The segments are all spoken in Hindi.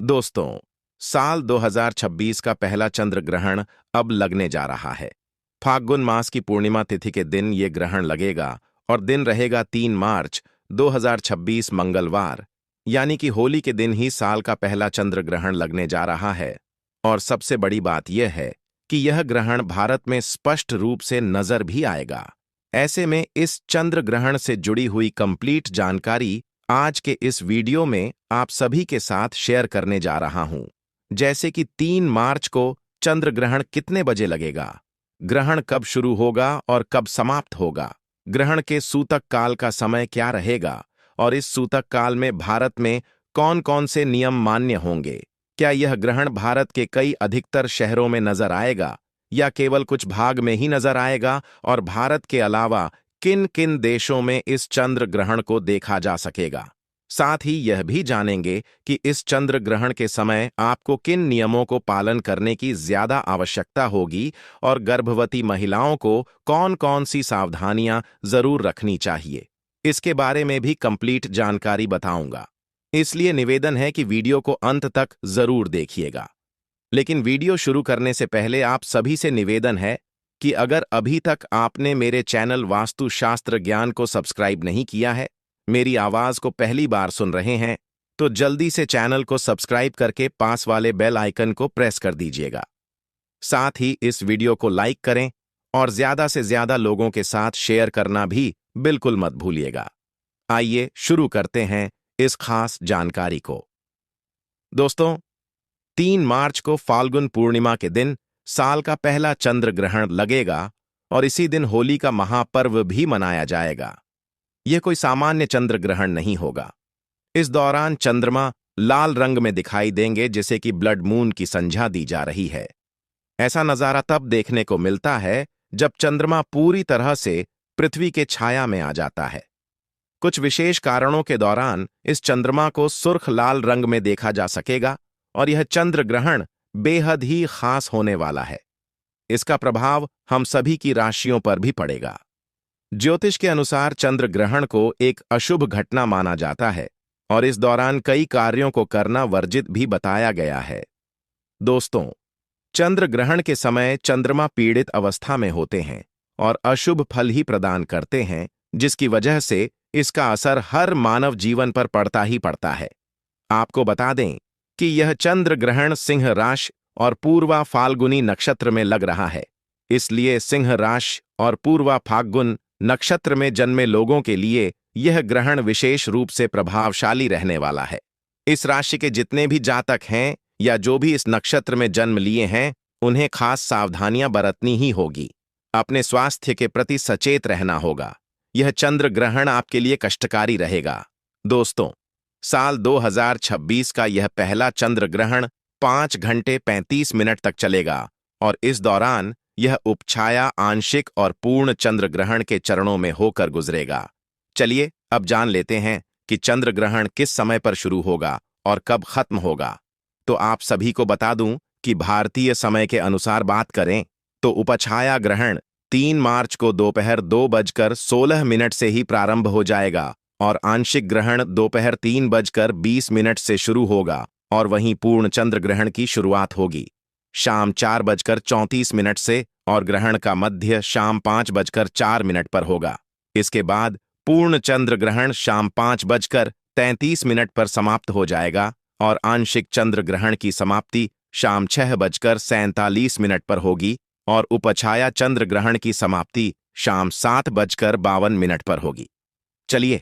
दोस्तों, साल 2026 का पहला चंद्र ग्रहण अब लगने जा रहा है। फाल्गुन मास की पूर्णिमा तिथि के दिन ये ग्रहण लगेगा और दिन रहेगा 3 मार्च 2026 मंगलवार, यानी कि होली के दिन ही साल का पहला चंद्र ग्रहण लगने जा रहा है। और सबसे बड़ी बात यह है कि यह ग्रहण भारत में स्पष्ट रूप से नजर भी आएगा। ऐसे में इस चंद्र ग्रहण से जुड़ी हुई कंप्लीट जानकारी आज के इस वीडियो में आप सभी के साथ शेयर करने जा रहा हूं। जैसे कि 3 मार्च को चंद्र ग्रहण कितने बजे लगेगा, ग्रहण कब शुरू होगा और कब समाप्त होगा, ग्रहण के सूतक काल का समय क्या रहेगा और इस सूतक काल में भारत में कौन कौन से नियम मान्य होंगे। क्या यह ग्रहण भारत के कई अधिकतर शहरों में नजर आएगा या केवल कुछ भाग में ही नजर आएगा, और भारत के अलावा किन किन देशों में इस चंद्र ग्रहण को देखा जा सकेगा। साथ ही यह भी जानेंगे कि इस चंद्र ग्रहण के समय आपको किन नियमों को पालन करने की ज्यादा आवश्यकता होगी और गर्भवती महिलाओं को कौन कौन सी सावधानियां जरूर रखनी चाहिए। इसके बारे में भी कंप्लीट जानकारी बताऊंगा, इसलिए निवेदन है कि वीडियो को अंत तक जरूर देखिएगा। लेकिन वीडियो शुरू करने से पहले आप सभी से निवेदन है कि अगर अभी तक आपने मेरे चैनल वास्तुशास्त्र ज्ञान को सब्सक्राइब नहीं किया है, मेरी आवाज को पहली बार सुन रहे हैं, तो जल्दी से चैनल को सब्सक्राइब करके पास वाले बेल आइकन को प्रेस कर दीजिएगा। साथ ही इस वीडियो को लाइक करें और ज्यादा से ज्यादा लोगों के साथ शेयर करना भी बिल्कुल मत भूलिएगा। आइए शुरू करते हैं इस खास जानकारी को। दोस्तों, 3 मार्च को फाल्गुन पूर्णिमा के दिन साल का पहला चंद्र ग्रहण लगेगा और इसी दिन होली का महापर्व भी मनाया जाएगा। यह कोई सामान्य चंद्र ग्रहण नहीं होगा। इस दौरान चंद्रमा लाल रंग में दिखाई देंगे, जिसे कि ब्लड मून की संज्ञा दी जा रही है। ऐसा नजारा तब देखने को मिलता है जब चंद्रमा पूरी तरह से पृथ्वी के छाया में आ जाता है। कुछ विशेष कारणों के दौरान इस चंद्रमा को सुर्ख लाल रंग में देखा जा सकेगा और यह चंद्र ग्रहण बेहद ही खास होने वाला है। इसका प्रभाव हम सभी की राशियों पर भी पड़ेगा। ज्योतिष के अनुसार चंद्र ग्रहण को एक अशुभ घटना माना जाता है और इस दौरान कई कार्यों को करना वर्जित भी बताया गया है। दोस्तों, चंद्र ग्रहण के समय चंद्रमा पीड़ित अवस्था में होते हैं और अशुभ फल ही प्रदान करते हैं, जिसकी वजह से इसका असर हर मानव जीवन पर पड़ता ही पड़ता है। आपको बता दें कि यह चंद्र ग्रहण सिंह राशि और पूर्वा फाल्गुनी नक्षत्र में लग रहा है। इसलिए सिंह राशि और पूर्वा फाल्गुन नक्षत्र में जन्मे लोगों के लिए यह ग्रहण विशेष रूप से प्रभावशाली रहने वाला है। इस राशि के जितने भी जातक हैं या जो भी इस नक्षत्र में जन्म लिए हैं, उन्हें खास सावधानियां बरतनी ही होगी। अपने स्वास्थ्य के प्रति सचेत रहना होगा। यह चंद्र ग्रहण आपके लिए कष्टकारी रहेगा। दोस्तों, साल 2026 का यह पहला चंद्र ग्रहण 5 घंटे 35 मिनट तक चलेगा और इस दौरान यह उपछाया, आंशिक और पूर्ण चंद्र ग्रहण के चरणों में होकर गुजरेगा। चलिए अब जान लेते हैं कि चंद्र ग्रहण किस समय पर शुरू होगा और कब खत्म होगा। तो आप सभी को बता दूं कि भारतीय समय के अनुसार बात करें तो उपछाया ग्रहण 3 मार्च को दोपहर 2:16 से ही प्रारंभ हो जाएगा और आंशिक ग्रहण दोपहर 3:20 से शुरू होगा और वहीं पूर्ण चंद्र ग्रहण की शुरुआत होगी शाम 4:34 से और ग्रहण का मध्य शाम 5:04 पर होगा। इसके बाद पूर्ण चंद्र ग्रहण शाम 5:33 पर समाप्त हो जाएगा और आंशिक चंद्र ग्रहण की समाप्ति शाम 6:47 पर होगी और उपछाया चंद्र ग्रहण की समाप्ति शाम 7:52 पर होगी। चलिए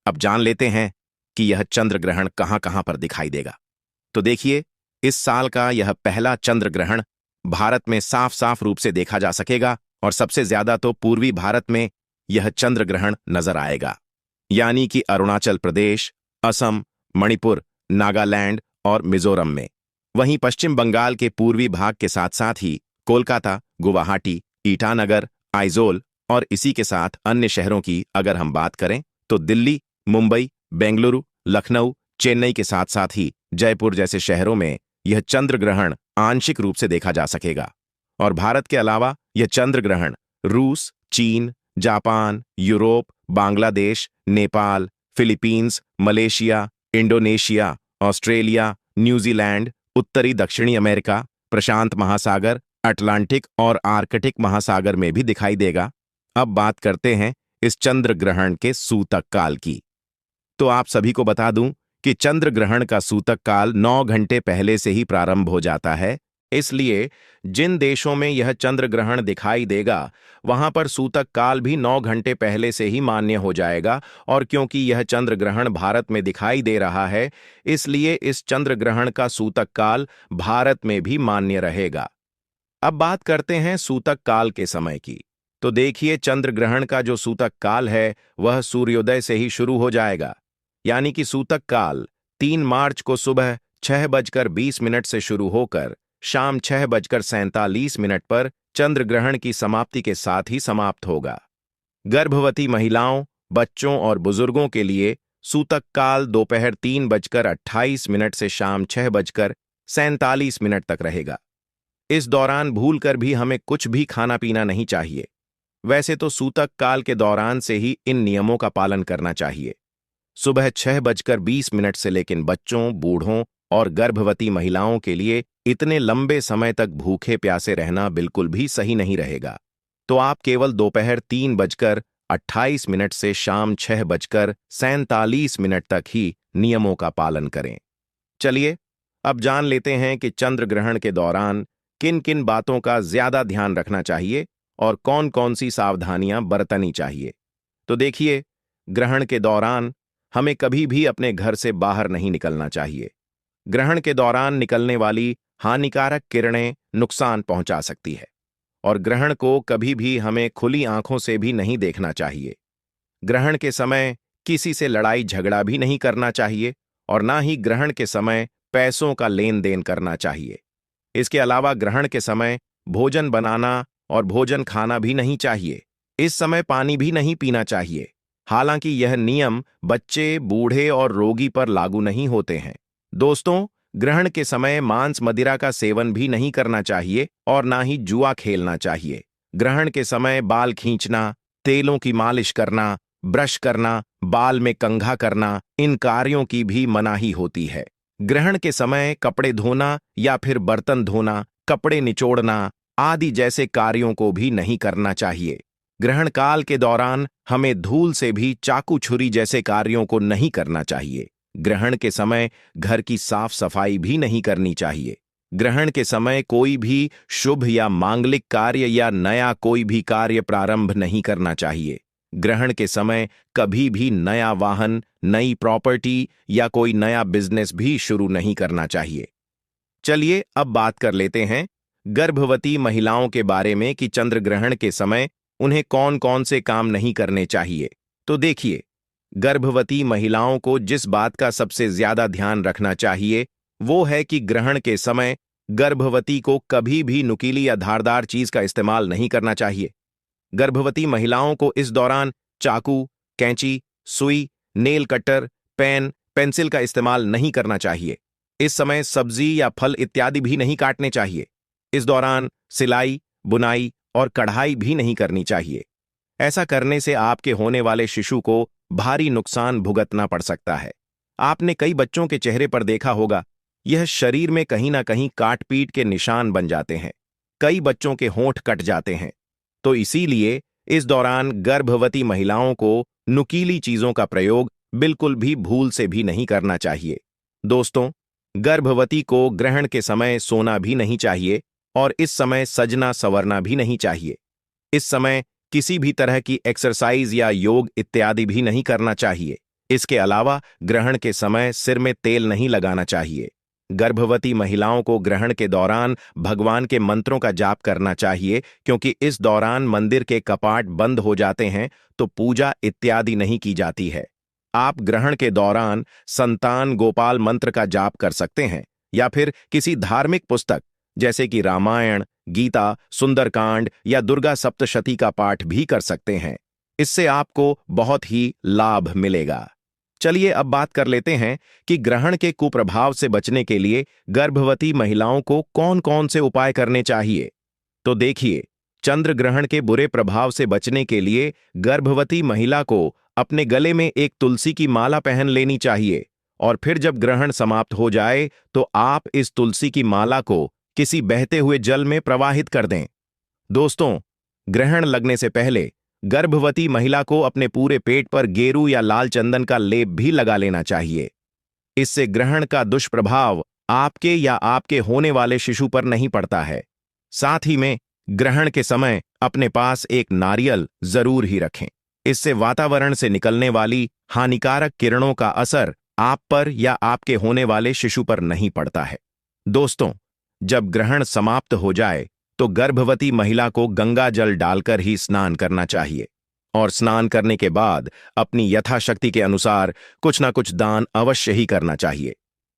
अब जान लेते हैं कि यह चंद्र ग्रहण कहां कहां पर दिखाई देगा। तो देखिए, इस साल का यह पहला चंद्र ग्रहण भारत में साफ साफ रूप से देखा जा सकेगा और सबसे ज्यादा तो पूर्वी भारत में यह चंद्र ग्रहण नजर आएगा, यानी कि अरुणाचल प्रदेश, असम, मणिपुर, नागालैंड और मिजोरम में। वहीं पश्चिम बंगाल के पूर्वी भाग के साथ साथ ही कोलकाता, गुवाहाटी, ईटानगर, आइजोल और इसी के साथ अन्य शहरों की अगर हम बात करें तो दिल्ली, मुंबई, बेंगलुरु, लखनऊ, चेन्नई के साथ साथ ही जयपुर जैसे शहरों में यह चंद्र ग्रहण आंशिक रूप से देखा जा सकेगा। और भारत के अलावा यह चंद्र ग्रहण रूस, चीन, Japan, Europe, Bangladesh, Nepal, Philippines, Malaysia, Indonesia, Australia, New Zealand, उत्तरी दक्षिणी अमेरिका, प्रशांत महासागर, अटलांटिक और आर्कटिक महासागर में भी दिखाई देगा। अब बात करते हैं इस चंद्र ग्रहण के सूतक काल की। तो आप सभी को बता दूं कि चंद्र ग्रहण का सूतक काल 9 घंटे पहले से ही प्रारंभ हो जाता है। इसलिए जिन देशों में यह चंद्र ग्रहण दिखाई देगा वहां पर सूतक काल भी 9 घंटे पहले से ही मान्य हो जाएगा। और क्योंकि यह चंद्र ग्रहण भारत में दिखाई दे रहा है, इसलिए इस चंद्र ग्रहण का सूतक काल भारत में भी मान्य रहेगा। अब बात करते हैं सूतक काल के समय की। तो देखिए, चंद्र ग्रहण का जो सूतक काल है वह सूर्योदय से ही शुरू हो जाएगा। यानी कि सूतक काल 3 मार्च को सुबह 6:20 से शुरू होकर शाम 6:47 पर चंद्र ग्रहण की समाप्ति के साथ ही समाप्त होगा। गर्भवती महिलाओं, बच्चों और बुजुर्गों के लिए सूतक काल दोपहर 3:28 से शाम 6:47 तक रहेगा। इस दौरान भूलकर भी हमें कुछ भी खाना पीना नहीं चाहिए। वैसे तो सूतक काल के दौरान से ही इन नियमों का पालन करना चाहिए। सुबह 6:20 से लेकिन बच्चों, बूढ़ों और गर्भवती महिलाओं के लिए इतने लंबे समय तक भूखे प्यासे रहना बिल्कुल भी सही नहीं रहेगा। तो आप केवल दोपहर 3:28 से शाम 6:47 तक ही नियमों का पालन करें। चलिए, अब जान लेते हैं कि चंद्र ग्रहण के दौरान किन किन बातों का ज्यादा ध्यान रखना चाहिए और कौन कौन सी सावधानियां बरतनी चाहिए। तो देखिए, ग्रहण के दौरान हमें कभी भी अपने घर से बाहर नहीं निकलना चाहिए। ग्रहण के दौरान निकलने वाली हानिकारक किरणें नुकसान पहुंचा सकती है और ग्रहण को कभी भी हमें खुली आंखों से भी नहीं देखना चाहिए। ग्रहण के समय किसी से लड़ाई झगड़ा भी नहीं करना चाहिए और ना ही ग्रहण के समय पैसों का लेन देन करना चाहिए। इसके अलावा ग्रहण के समय भोजन बनाना और भोजन खाना भी नहीं चाहिए। इस समय पानी भी नहीं पीना चाहिए। हालांकि यह नियम बच्चे, बूढ़े और रोगी पर लागू नहीं होते हैं। दोस्तों, ग्रहण के समय मांस मदिरा का सेवन भी नहीं करना चाहिए और ना ही जुआ खेलना चाहिए। ग्रहण के समय बाल खींचना, तेलों की मालिश करना, ब्रश करना, बाल में कंघा करना, इन कार्यों की भी मनाही होती है। ग्रहण के समय कपड़े धोना या फिर बर्तन धोना, कपड़े निचोड़ना आदि जैसे कार्यों को भी नहीं करना चाहिए। ग्रहण काल के दौरान हमें धूल से भी चाकू छुरी जैसे कार्यों को नहीं करना चाहिए। ग्रहण के समय घर की साफ सफाई भी नहीं करनी चाहिए। ग्रहण के समय कोई भी शुभ या मांगलिक कार्य या नया कोई भी कार्य प्रारंभ नहीं करना चाहिए। ग्रहण के समय कभी भी नया वाहन, नई प्रॉपर्टी या कोई नया बिजनेस भी शुरू नहीं करना चाहिए। चलिए, अब बात कर लेते हैं गर्भवती महिलाओं के बारे में कि चंद्र ग्रहण के समय उन्हें कौन कौन से काम नहीं करने चाहिए। तो देखिए, गर्भवती महिलाओं को जिस बात का सबसे ज्यादा ध्यान रखना चाहिए वो है कि ग्रहण के समय गर्भवती को कभी भी नुकीली या धारदार चीज का इस्तेमाल नहीं करना चाहिए। गर्भवती महिलाओं को इस दौरान चाकू, कैंची, सुई, नेल कटर, पेन, पेंसिल का इस्तेमाल नहीं करना चाहिए। इस समय सब्जी या फल इत्यादि भी नहीं काटने चाहिए। इस दौरान सिलाई, बुनाई और कढ़ाई भी नहीं करनी चाहिए। ऐसा करने से आपके होने वाले शिशु को भारी नुकसान भुगतना पड़ सकता है। आपने कई बच्चों के चेहरे पर देखा होगा, यह शरीर में कहीं ना कहीं काट पीट के निशान बन जाते हैं। कई बच्चों के होंठ कट जाते हैं। तो इसीलिए इस दौरान गर्भवती महिलाओं को नुकीली चीजों का प्रयोग बिल्कुल भी भूल से भी नहीं करना चाहिए। दोस्तों, गर्भवती को ग्रहण के समय सोना भी नहीं चाहिए और इस समय सजना संवरना भी नहीं चाहिए। इस समय किसी भी तरह की एक्सरसाइज या योग इत्यादि भी नहीं करना चाहिए। इसके अलावा ग्रहण के समय सिर में तेल नहीं लगाना चाहिए। गर्भवती महिलाओं को ग्रहण के दौरान भगवान के मंत्रों का जाप करना चाहिए, क्योंकि इस दौरान मंदिर के कपाट बंद हो जाते हैं तो पूजा इत्यादि नहीं की जाती है। आप ग्रहण के दौरान संतान गोपाल मंत्र का जाप कर सकते हैं या फिर किसी धार्मिक पुस्तक जैसे कि रामायण, गीता, सुंदरकांड या दुर्गा सप्तशती का पाठ भी कर सकते हैं। इससे आपको बहुत ही लाभ मिलेगा। चलिए, अब बात कर लेते हैं कि ग्रहण के कुप्रभाव से बचने के लिए गर्भवती महिलाओं को कौन कौन से उपाय करने चाहिए। तो देखिए, चंद्र ग्रहण के बुरे प्रभाव से बचने के लिए गर्भवती महिला को अपने गले में एक तुलसी की माला पहन लेनी चाहिए और फिर जब ग्रहण समाप्त हो जाए तो आप इस तुलसी की माला को किसी बहते हुए जल में प्रवाहित कर दें। दोस्तों, ग्रहण लगने से पहले गर्भवती महिला को अपने पूरे पेट पर गेरू या लाल चंदन का लेप भी लगा लेना चाहिए। इससे ग्रहण का दुष्प्रभाव आपके या आपके होने वाले शिशु पर नहीं पड़ता है। साथ ही में ग्रहण के समय अपने पास एक नारियल जरूर ही रखें। इससे वातावरण से निकलने वाली हानिकारक किरणों का असर आप पर या आपके होने वाले शिशु पर नहीं पड़ता है। दोस्तों, जब ग्रहण समाप्त हो जाए तो गर्भवती महिला को गंगा जल डालकर ही स्नान करना चाहिए और स्नान करने के बाद अपनी यथाशक्ति के अनुसार कुछ ना कुछ दान अवश्य ही करना चाहिए।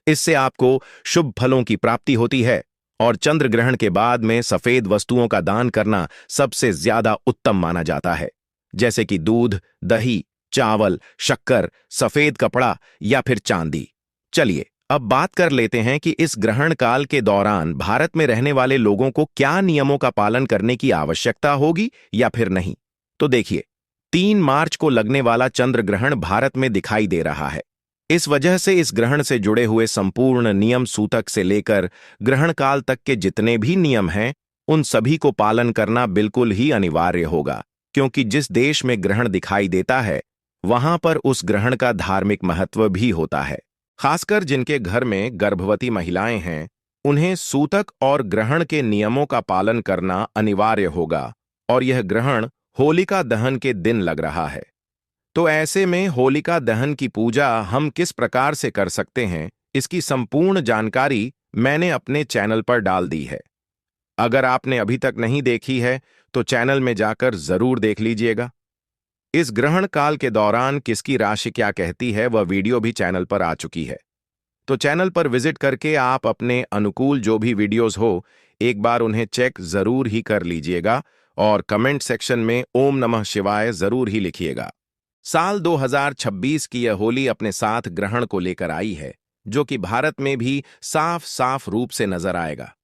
इससे आपको शुभ फलों की प्राप्ति होती है और चंद्र ग्रहण के बाद में सफेद वस्तुओं का दान करना सबसे ज्यादा उत्तम माना जाता है, जैसे कि दूध, दही, चावल, शक्कर, सफेद कपड़ा या फिर चांदी। चलिए अब बात कर लेते हैं कि इस ग्रहण काल के दौरान भारत में रहने वाले लोगों को क्या नियमों का पालन करने की आवश्यकता होगी या फिर नहीं। तो देखिए, 3 मार्च को लगने वाला चंद्र ग्रहण भारत में दिखाई दे रहा है। इस वजह से इस ग्रहण से जुड़े हुए संपूर्ण नियम सूतक से लेकर ग्रहण काल तक के जितने भी नियम हैं, उन सभी को पालन करना बिल्कुल ही अनिवार्य होगा, क्योंकि जिस देश में ग्रहण दिखाई देता है वहां पर उस ग्रहण का धार्मिक महत्व भी होता है। खासकर जिनके घर में गर्भवती महिलाएं हैं, उन्हें सूतक और ग्रहण के नियमों का पालन करना अनिवार्य होगा और यह ग्रहण होलिका दहन के दिन लग रहा है। तो ऐसे में होलिका दहन की पूजा हम किस प्रकार से कर सकते हैं, इसकी संपूर्ण जानकारी मैंने अपने चैनल पर डाल दी है। अगर आपने अभी तक नहीं देखी है तो चैनल में जाकर जरूर देख लीजिएगा। इस ग्रहण काल के दौरान किसकी राशि क्या कहती है वह वीडियो भी चैनल पर आ चुकी है, तो चैनल पर विजिट करके आप अपने अनुकूल जो भी वीडियोस हो एक बार उन्हें चेक जरूर ही कर लीजिएगा और कमेंट सेक्शन में ओम नमः शिवाय जरूर ही लिखिएगा। साल 2026 की यह होली अपने साथ ग्रहण को लेकर आई है, जो कि भारत में भी साफ साफ रूप से नजर आएगा।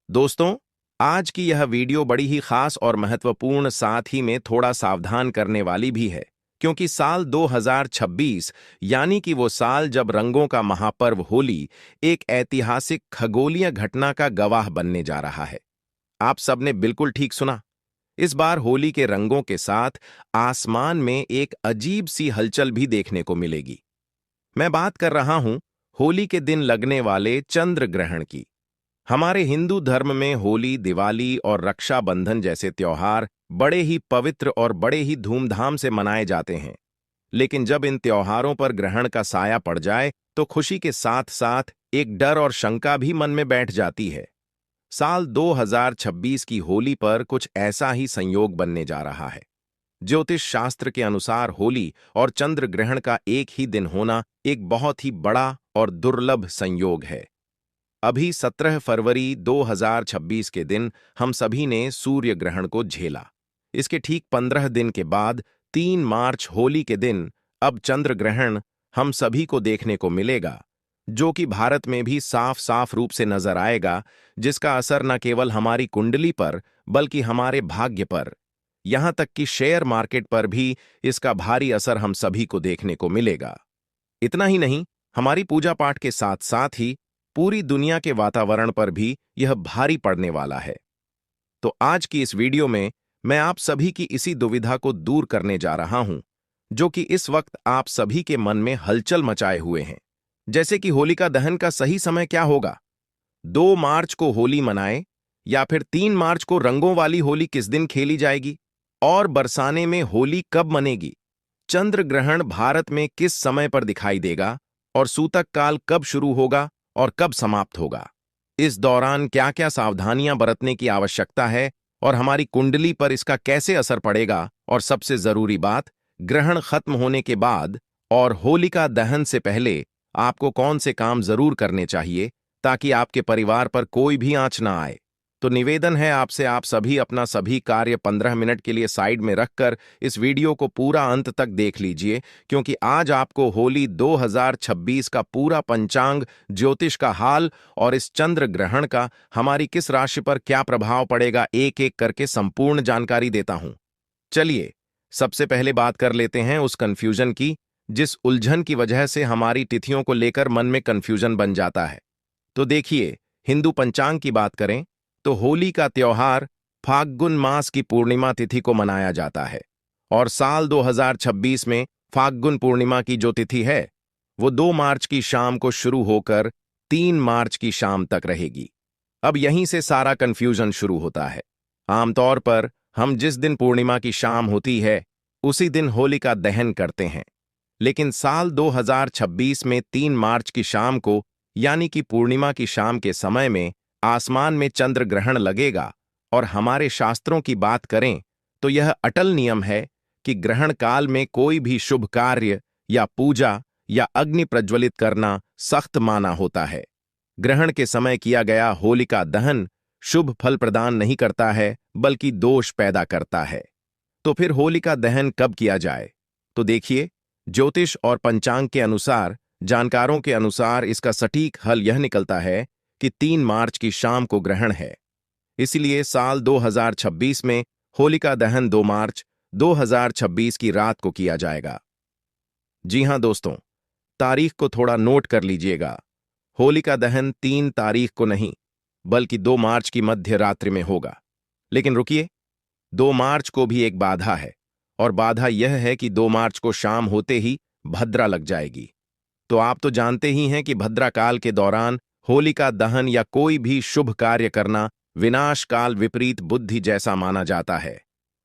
दोस्तों, आज की यह वीडियो बड़ी ही खास और महत्वपूर्ण, साथ ही में थोड़ा सावधान करने वाली भी है, क्योंकि साल 2026 यानी कि वो साल जब रंगों का महापर्व होली एक ऐतिहासिक खगोलीय घटना का गवाह बनने जा रहा है। आप सबने बिल्कुल ठीक सुना। इस बार होली के रंगों के साथ आसमान में एक अजीब सी हलचल भी देखने को मिलेगी। मैं बात कर रहा हूं होली के दिन लगने वाले चंद्र ग्रहण की। हमारे हिंदू धर्म में होली, दिवाली और रक्षाबंधन जैसे त्योहार बड़े ही पवित्र और बड़े ही धूमधाम से मनाए जाते हैं। लेकिन जब इन त्योहारों पर ग्रहण का साया पड़ जाए तो खुशी के साथ साथ एक डर और शंका भी मन में बैठ जाती है। साल 2026 की होली पर कुछ ऐसा ही संयोग बनने जा रहा है। ज्योतिष शास्त्र के अनुसार होली और चंद्र ग्रहण का एक ही दिन होना एक बहुत ही बड़ा और दुर्लभ संयोग है। अभी 17 फरवरी 2026 के दिन हम सभी ने सूर्य ग्रहण को झेला। इसके ठीक 15 दिन के बाद 3 मार्च होली के दिन अब चंद्र ग्रहण हम सभी को देखने को मिलेगा, जो कि भारत में भी साफ साफ रूप से नजर आएगा, जिसका असर न केवल हमारी कुंडली पर बल्कि हमारे भाग्य पर, यहां तक कि शेयर मार्केट पर भी इसका भारी असर हम सभी को देखने को मिलेगा। इतना ही नहीं, हमारी पूजा पाठ के साथ साथ ही पूरी दुनिया के वातावरण पर भी यह भारी पड़ने वाला है। तो आज की इस वीडियो में मैं आप सभी की इसी दुविधा को दूर करने जा रहा हूं, जो कि इस वक्त आप सभी के मन में हलचल मचाए हुए हैं। जैसे कि होलिका दहन का सही समय क्या होगा, 2 मार्च को होली मनाएं या फिर 3 मार्च को रंगों वाली होली किस दिन खेली जाएगी, और बरसाने में होली कब मनेगी, चंद्र ग्रहण भारत में किस समय पर दिखाई देगा और सूतक काल कब शुरू होगा और कब समाप्त होगा। इस दौरान क्या क्या सावधानियां बरतने की आवश्यकता है और हमारी कुंडली पर इसका कैसे असर पड़ेगा, और सबसे जरूरी बात, ग्रहण खत्म होने के बाद और होलिका दहन से पहले आपको कौन से काम जरूर करने चाहिए ताकि आपके परिवार पर कोई भी आंच ना आए। तो निवेदन है आपसे, आप सभी अपना सभी कार्य 15 मिनट के लिए साइड में रखकर इस वीडियो को पूरा अंत तक देख लीजिए, क्योंकि आज आपको होली 2026 का पूरा पंचांग, ज्योतिष का हाल और इस चंद्र ग्रहण का हमारी किस राशि पर क्या प्रभाव पड़ेगा एक एक करके संपूर्ण जानकारी देता हूं। चलिए सबसे पहले बात कर लेते हैं उस कंफ्यूजन की जिस उलझन की वजह से हमारी तिथियों को लेकर मन में कंफ्यूजन बन जाता है। तो देखिए, हिंदू पंचांग की बात करें तो होली का त्योहार फाल्गुन मास की पूर्णिमा तिथि को मनाया जाता है और साल 2026 में फाल्गुन पूर्णिमा की जो तिथि है वो 2 मार्च की शाम को शुरू होकर 3 मार्च की शाम तक रहेगी। अब यहीं से सारा कंफ्यूजन शुरू होता है। आमतौर पर हम जिस दिन पूर्णिमा की शाम होती है उसी दिन होलिका दहन करते हैं, लेकिन साल 2026 में 3 मार्च की शाम को यानी कि पूर्णिमा की शाम के समय में आसमान में चंद्र ग्रहण लगेगा और हमारे शास्त्रों की बात करें तो यह अटल नियम है कि ग्रहण काल में कोई भी शुभ कार्य या पूजा या अग्नि प्रज्वलित करना सख्त माना होता है। ग्रहण के समय किया गया होलिका दहन शुभ फल प्रदान नहीं करता है बल्कि दोष पैदा करता है। तो फिर होलिका दहन कब किया जाए? तो देखिए, ज्योतिष और पंचांग के अनुसार, जानकारों के अनुसार इसका सटीक हल यह निकलता है कि 3 मार्च की शाम को ग्रहण है। इसलिए साल 2026 में होलिका दहन 2 मार्च 2026 की रात को किया जाएगा। जी हां दोस्तों, तारीख को थोड़ा नोट कर लीजिएगा। होलिका दहन 3 तारीख को नहीं बल्कि 2 मार्च की मध्य रात्रि में होगा। लेकिन रुकिए, 2 मार्च को भी एक बाधा है और बाधा यह है कि 2 मार्च को शाम होते ही भद्रा लग जाएगी। तो आप तो जानते ही हैं कि भद्रा काल के दौरान होलिका दहन या कोई भी शुभ कार्य करना विनाश काल विपरीत बुद्धि जैसा माना जाता है।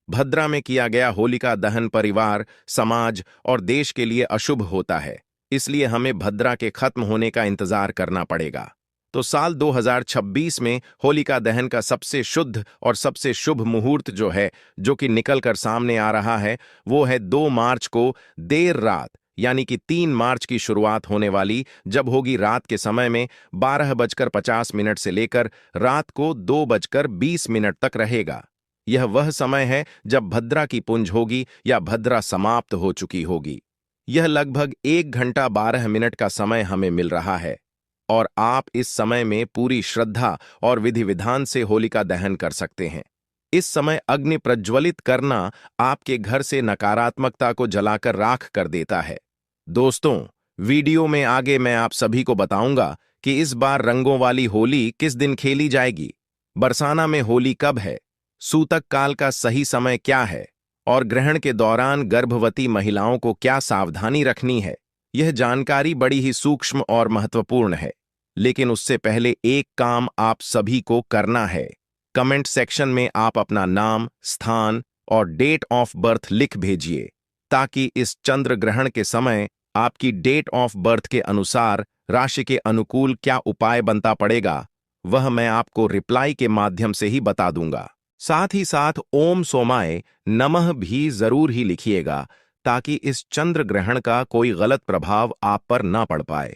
भद्रा में किया गया होलिका दहन परिवार, समाज और देश के लिए अशुभ होता है, इसलिए हमें भद्रा के खत्म होने का इंतजार करना पड़ेगा। तो साल 2026 में होलिका दहन का सबसे शुद्ध और सबसे शुभ मुहूर्त जो कि निकल कर सामने आ रहा है, वो है 2 मार्च को देर रात यानी कि 3 मार्च की शुरुआत होने वाली, जब होगी रात के समय में 12:50 से लेकर रात को 2:20 तक रहेगा। यह वह समय है जब भद्रा की पुंज होगी या भद्रा समाप्त हो चुकी होगी। यह लगभग 1 घंटा 12 मिनट का समय हमें मिल रहा है और आप इस समय में पूरी श्रद्धा और विधि विधान से होलिका दहन कर सकते हैं। इस समय अग्नि प्रज्वलित करना आपके घर से नकारात्मकता को जलाकर राख कर देता है। दोस्तों, वीडियो में आगे मैं आप सभी को बताऊंगा कि इस बार रंगों वाली होली किस दिन खेली जाएगी, बरसाना में होली कब है, सूतक काल का सही समय क्या है और ग्रहण के दौरान गर्भवती महिलाओं को क्या सावधानी रखनी है। यह जानकारी बड़ी ही सूक्ष्म और महत्वपूर्ण है, लेकिन उससे पहले एक काम आप सभी को करना है। कमेंट सेक्शन में आप अपना नाम, स्थान और डेट ऑफ बर्थ लिख भेजिए ताकि इस चंद्र ग्रहण के समय आपकी डेट ऑफ बर्थ के अनुसार राशि के अनुकूल क्या उपाय बनता पड़ेगा वह मैं आपको रिप्लाई के माध्यम से ही बता दूंगा। साथ ही साथ ओम सोमाय नमः भी जरूर ही लिखिएगा ताकि इस चंद्र ग्रहण का कोई गलत प्रभाव आप पर ना पड़ पाए।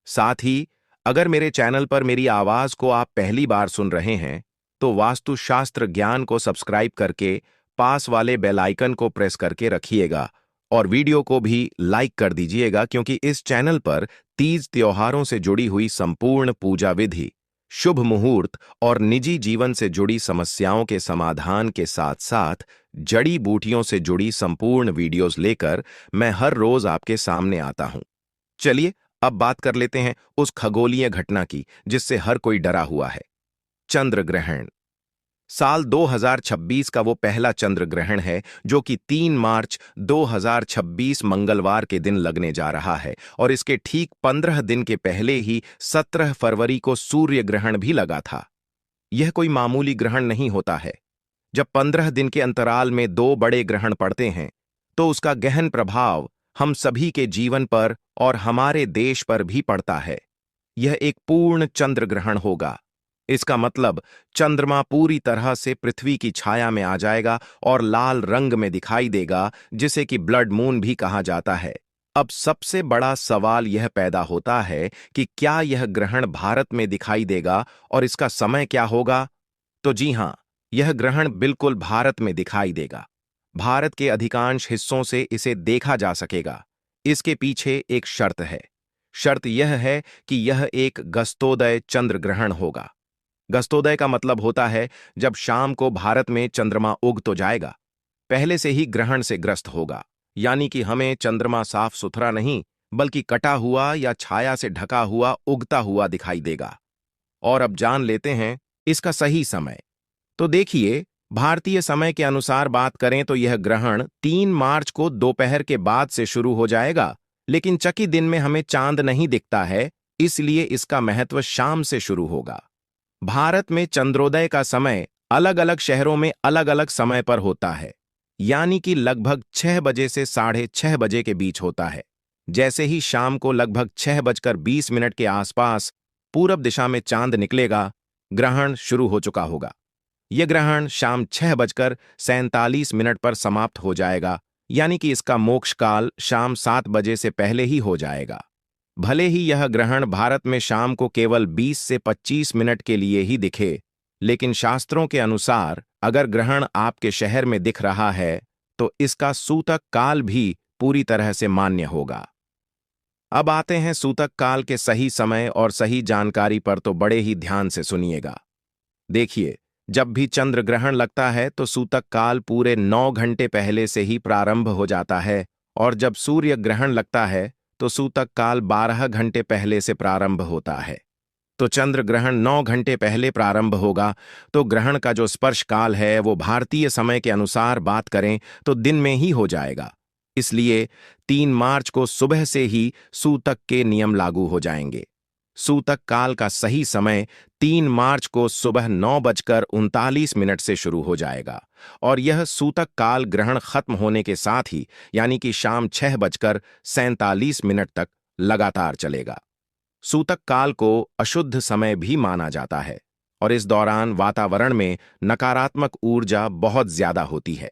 साथ ही अगर मेरे चैनल पर मेरी आवाज को आप पहली बार सुन रहे हैं तो वास्तुशास्त्र ज्ञान को सब्सक्राइब करके पास वाले बेल आइकन को प्रेस करके रखिएगा और वीडियो को भी लाइक कर दीजिएगा, क्योंकि इस चैनल पर तीज त्योहारों से जुड़ी हुई संपूर्ण पूजा विधि, शुभ मुहूर्त और निजी जीवन से जुड़ी समस्याओं के समाधान के साथ साथ जड़ी बूटियों से जुड़ी संपूर्ण वीडियोस लेकर मैं हर रोज आपके सामने आता हूं। चलिए अब बात कर लेते हैं उस खगोलीय घटना की जिससे हर कोई डरा हुआ है, चंद्र ग्रहण। साल 2026 का वो पहला चंद्र ग्रहण है जो कि 3 मार्च 2026 मंगलवार के दिन लगने जा रहा है और इसके ठीक 15 दिन के पहले ही 17 फरवरी को सूर्य ग्रहण भी लगा था। यह कोई मामूली ग्रहण नहीं होता है। जब 15 दिन के अंतराल में 2 बड़े ग्रहण पड़ते हैं तो उसका गहन प्रभाव हम सभी के जीवन पर और हमारे देश पर भी पड़ता है। यह एक पूर्ण चंद्र ग्रहण होगा। इसका मतलब चंद्रमा पूरी तरह से पृथ्वी की छाया में आ जाएगा और लाल रंग में दिखाई देगा, जिसे कि ब्लड मून भी कहा जाता है। अब सबसे बड़ा सवाल यह पैदा होता है कि क्या यह ग्रहण भारत में दिखाई देगा और इसका समय क्या होगा? तो जी हां, यह ग्रहण बिल्कुल भारत में दिखाई देगा। भारत के अधिकांश हिस्सों से इसे देखा जा सकेगा। इसके पीछे एक शर्त है। शर्त यह है कि यह एक गस्तोदय चंद्र ग्रहण होगा। गस्तोदय का मतलब होता है जब शाम को भारत में चंद्रमा उग तो जाएगा, पहले से ही ग्रहण से ग्रस्त होगा, यानी कि हमें चंद्रमा साफ सुथरा नहीं बल्कि कटा हुआ या छाया से ढका हुआ उगता हुआ दिखाई देगा। और अब जान लेते हैं इसका सही समय। तो देखिए, भारतीय समय के अनुसार बात करें तो यह ग्रहण 3 मार्च को दोपहर के बाद से शुरू हो जाएगा, लेकिन चकी दिन में हमें चांद नहीं दिखता है, इसलिए इसका महत्व शाम से शुरू होगा। भारत में चंद्रोदय का समय अलग अलग शहरों में अलग अलग समय पर होता है, यानी कि लगभग 6 बजे से 6:30 बजे के बीच होता है। जैसे ही शाम को लगभग 6:20 के आसपास पूरब दिशा में चांद निकलेगा, ग्रहण शुरू हो चुका होगा। यह ग्रहण शाम 6:47 पर समाप्त हो जाएगा, यानी कि इसका मोक्ष काल शाम 7 बजे से पहले ही हो जाएगा। भले ही यह ग्रहण भारत में शाम को केवल 20 से 25 मिनट के लिए ही दिखे, लेकिन शास्त्रों के अनुसार अगर ग्रहण आपके शहर में दिख रहा है तो इसका सूतक काल भी पूरी तरह से मान्य होगा। अब आते हैं सूतक काल के सही समय और सही जानकारी पर, तो बड़े ही ध्यान से सुनिएगा। देखिए, जब भी चंद्र ग्रहण लगता है तो सूतक काल पूरे 9 घंटे पहले से ही प्रारंभ हो जाता है, और जब सूर्य ग्रहण लगता है तो सूतक काल 12 घंटे पहले से प्रारंभ होता है। तो चंद्र ग्रहण 9 घंटे पहले प्रारंभ होगा, तो ग्रहण का जो स्पर्श काल है वो भारतीय समय के अनुसार बात करें तो दिन में ही हो जाएगा। इसलिए 3 मार्च को सुबह से ही सूतक के नियम लागू हो जाएंगे। सूतक काल का सही समय 3 मार्च को सुबह 9:39 से शुरू हो जाएगा, और यह सूतक काल ग्रहण खत्म होने के साथ ही यानी कि शाम 6:47 तक लगातार चलेगा। सूतक काल को अशुद्ध समय भी माना जाता है, और इस दौरान वातावरण में नकारात्मक ऊर्जा बहुत ज्यादा होती है।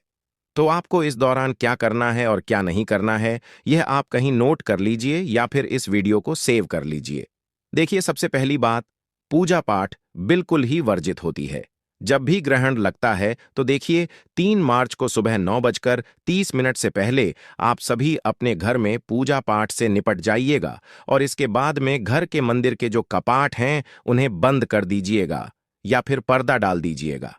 तो आपको इस दौरान क्या करना है और क्या नहीं करना है, यह आप कहीं नोट कर लीजिए या फिर इस वीडियो को सेव कर लीजिए। देखिए, सबसे पहली बात, पूजा पाठ बिल्कुल ही वर्जित होती है। जब भी ग्रहण लगता है तो देखिए, 3 मार्च को सुबह 9:30 से पहले आप सभी अपने घर में पूजा पाठ से निपट जाइएगा, और इसके बाद में घर के मंदिर के जो कपाट हैं उन्हें बंद कर दीजिएगा या फिर पर्दा डाल दीजिएगा।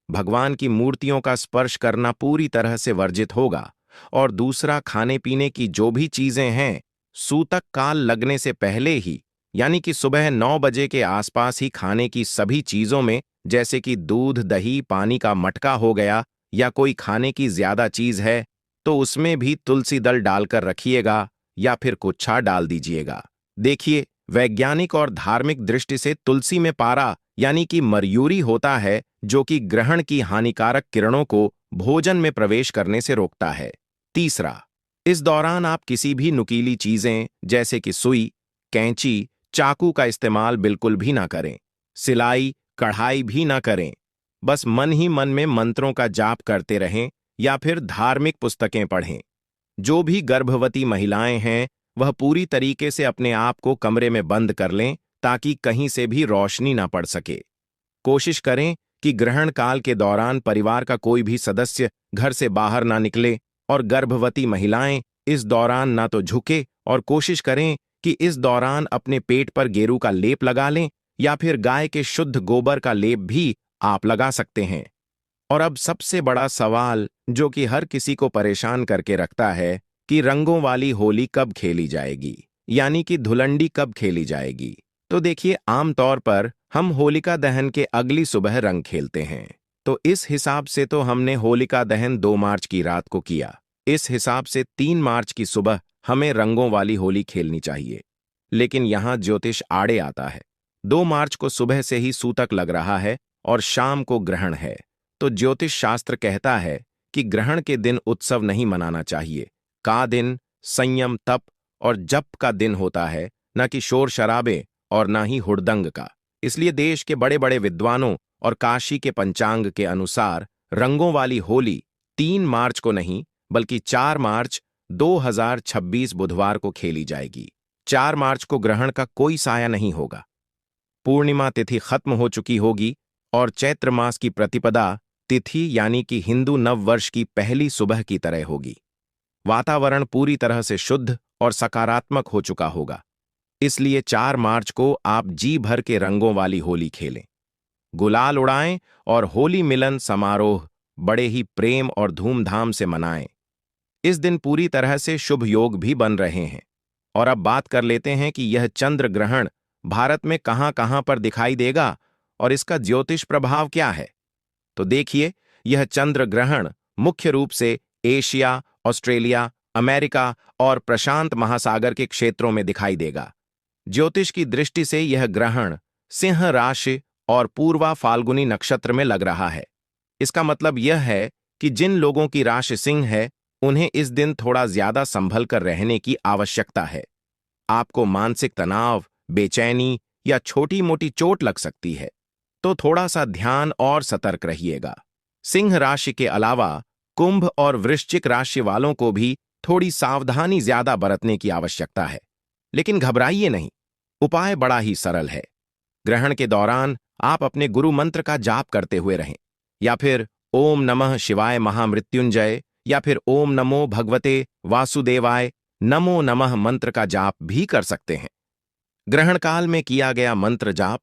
भगवान की मूर्तियों का स्पर्श करना पूरी तरह से वर्जित होगा। और दूसरा, खाने पीने की जो भी चीजें हैं, सूतक काल लगने से पहले ही यानी कि सुबह 9 बजे के आसपास ही खाने की सभी चीजों में, जैसे कि दूध, दही, पानी का मटका हो गया या कोई खाने की ज्यादा चीज है, तो उसमें भी तुलसी दल डालकर रखिएगा या फिर कुच्छा डाल दीजिएगा। देखिए, वैज्ञानिक और धार्मिक दृष्टि से तुलसी में पारा यानी कि मर्यूरी होता है, जो कि ग्रहण की हानिकारक किरणों को भोजन में प्रवेश करने से रोकता है। तीसरा, इस दौरान आप किसी भी नुकीली चीजें जैसे कि सुई, कैंची, चाकू का इस्तेमाल बिल्कुल भी ना करें। सिलाई, कढ़ाई भी ना करें। बस मन ही मन में मंत्रों का जाप करते रहें या फिर धार्मिक पुस्तकें पढ़ें। जो भी गर्भवती महिलाएं हैं वह पूरी तरीके से अपने आप को कमरे में बंद कर लें ताकि कहीं से भी रोशनी ना पड़ सके। कोशिश करें कि ग्रहण काल के दौरान परिवार का कोई भी सदस्य घर से बाहर ना निकले, और गर्भवती महिलाएं इस दौरान ना तो झुके, और कोशिश करें कि इस दौरान अपने पेट पर गेरू का लेप लगा लें या फिर गाय के शुद्ध गोबर का लेप भी आप लगा सकते हैं। और अब सबसे बड़ा सवाल जो कि हर किसी को परेशान करके रखता है कि रंगों वाली होली कब खेली जाएगी, यानी कि धुलंडी कब खेली जाएगी। तो देखिए, आमतौर पर हम होलिका दहन के अगली सुबह रंग खेलते हैं, तो इस हिसाब से तो हमने होलिका दहन 2 मार्च की रात को किया। इस हिसाब से 3 मार्च की सुबह हमें रंगों वाली होली खेलनी चाहिए। लेकिन यहां ज्योतिष आड़े आता है। 2 मार्च को सुबह से ही सूतक लग रहा है और शाम को ग्रहण है, तो ज्योतिष शास्त्र कहता है कि ग्रहण के दिन उत्सव नहीं मनाना चाहिए। का दिन संयम, तप और जप का दिन होता है, न कि शोर शराबे और न ही हुड़दंग का। इसलिए देश के बड़े बड़े विद्वानों और काशी के पंचांग के अनुसार रंगों वाली होली 3 मार्च को नहीं बल्कि 4 मार्च 2026 बुधवार को खेली जाएगी। 4 मार्च को ग्रहण का कोई साया नहीं होगा। पूर्णिमा तिथि खत्म हो चुकी होगी और चैत्र मास की प्रतिपदा तिथि यानी कि हिंदू नव वर्ष की पहली सुबह की तरह होगी। वातावरण पूरी तरह से शुद्ध और सकारात्मक हो चुका होगा। इसलिए 4 मार्च को आप जी भर के रंगों वाली होली खेलें, गुलाल उड़ाएं और होली मिलन समारोह बड़े ही प्रेम और धूमधाम से मनाएं। इस दिन पूरी तरह से शुभ योग भी बन रहे हैं। और अब बात कर लेते हैं कि यह चंद्र ग्रहण भारत में कहां कहां पर दिखाई देगा और इसका ज्योतिष प्रभाव क्या है। तो देखिए, यह चंद्र ग्रहण मुख्य रूप से एशिया, ऑस्ट्रेलिया, अमेरिका और प्रशांत महासागर के क्षेत्रों में दिखाई देगा। ज्योतिष की दृष्टि से यह ग्रहण सिंह राशि और पूर्वा फाल्गुनी नक्षत्र में लग रहा है। इसका मतलब यह है कि जिन लोगों की राशि सिंह है, उन्हें इस दिन थोड़ा ज्यादा संभल कर रहने की आवश्यकता है। आपको मानसिक तनाव, बेचैनी या छोटी मोटी चोट लग सकती है, तो थोड़ा सा ध्यान और सतर्क रहिएगा। सिंह राशि के अलावा कुंभ और वृश्चिक राशि वालों को भी थोड़ी सावधानी ज्यादा बरतने की आवश्यकता है, लेकिन घबराइए नहीं। उपाय बड़ा ही सरल है। ग्रहण के दौरान आप अपने गुरु मंत्र का जाप करते हुए रहें, या फिर ओम नमः शिवाय महामृत्युंजय या फिर ओम नमो भगवते वासुदेवाय नमो नमः मंत्र का जाप भी कर सकते हैं। ग्रहण काल में किया गया मंत्र जाप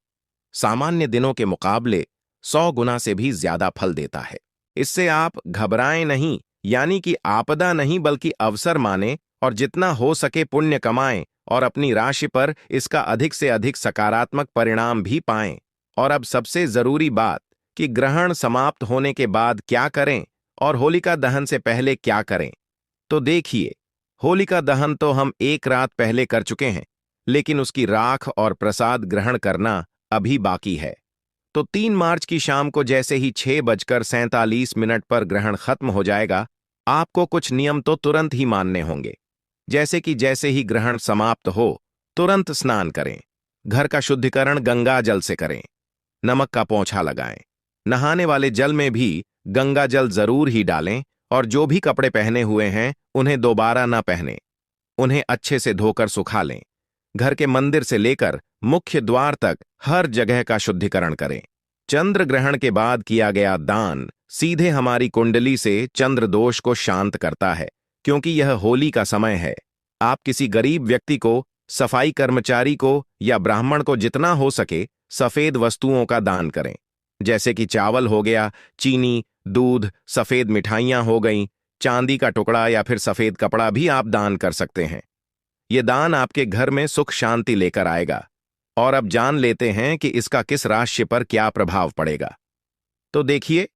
सामान्य दिनों के मुकाबले 100 गुना से भी ज्यादा फल देता है। इससे आप घबराएं नहीं, यानी कि आपदा नहीं बल्कि अवसर माने और जितना हो सके पुण्य कमाएं और अपनी राशि पर इसका अधिक से अधिक सकारात्मक परिणाम भी पाएं। और अब सबसे जरूरी बात कि ग्रहण समाप्त होने के बाद क्या करें और होलिका दहन से पहले क्या करें। तो देखिए, होलिका दहन तो हम एक रात पहले कर चुके हैं, लेकिन उसकी राख और प्रसाद ग्रहण करना अभी बाकी है। तो 3 मार्च की शाम को जैसे ही 6:47 पर ग्रहण खत्म हो जाएगा, आपको कुछ नियम तो तुरंत ही मानने होंगे। जैसे कि जैसे ही ग्रहण समाप्त हो, तुरंत स्नान करें, घर का शुद्धिकरण गंगा जल से करें, नमक का पोंछा लगाएं, नहाने वाले जल में भी गंगा जल जरूर ही डालें और जो भी कपड़े पहने हुए हैं उन्हें दोबारा ना पहनें, उन्हें अच्छे से धोकर सुखा लें। घर के मंदिर से लेकर मुख्य द्वार तक हर जगह का शुद्धिकरण करें। चंद्र ग्रहण के बाद किया गया दान सीधे हमारी कुंडली से चंद्र दोष को शांत करता है। क्योंकि यह होली का समय है, आप किसी गरीब व्यक्ति को, सफाई कर्मचारी को या ब्राह्मण को जितना हो सके सफेद वस्तुओं का दान करें। जैसे कि चावल हो गया, चीनी, दूध, सफेद मिठाइयां हो गईं, चांदी का टुकड़ा या फिर सफेद कपड़ा भी आप दान कर सकते हैं। ये दान आपके घर में सुख शांति लेकर आएगा। और अब जान लेते हैं कि इसका किस राशि पर क्या प्रभाव पड़ेगा। तो देखिए,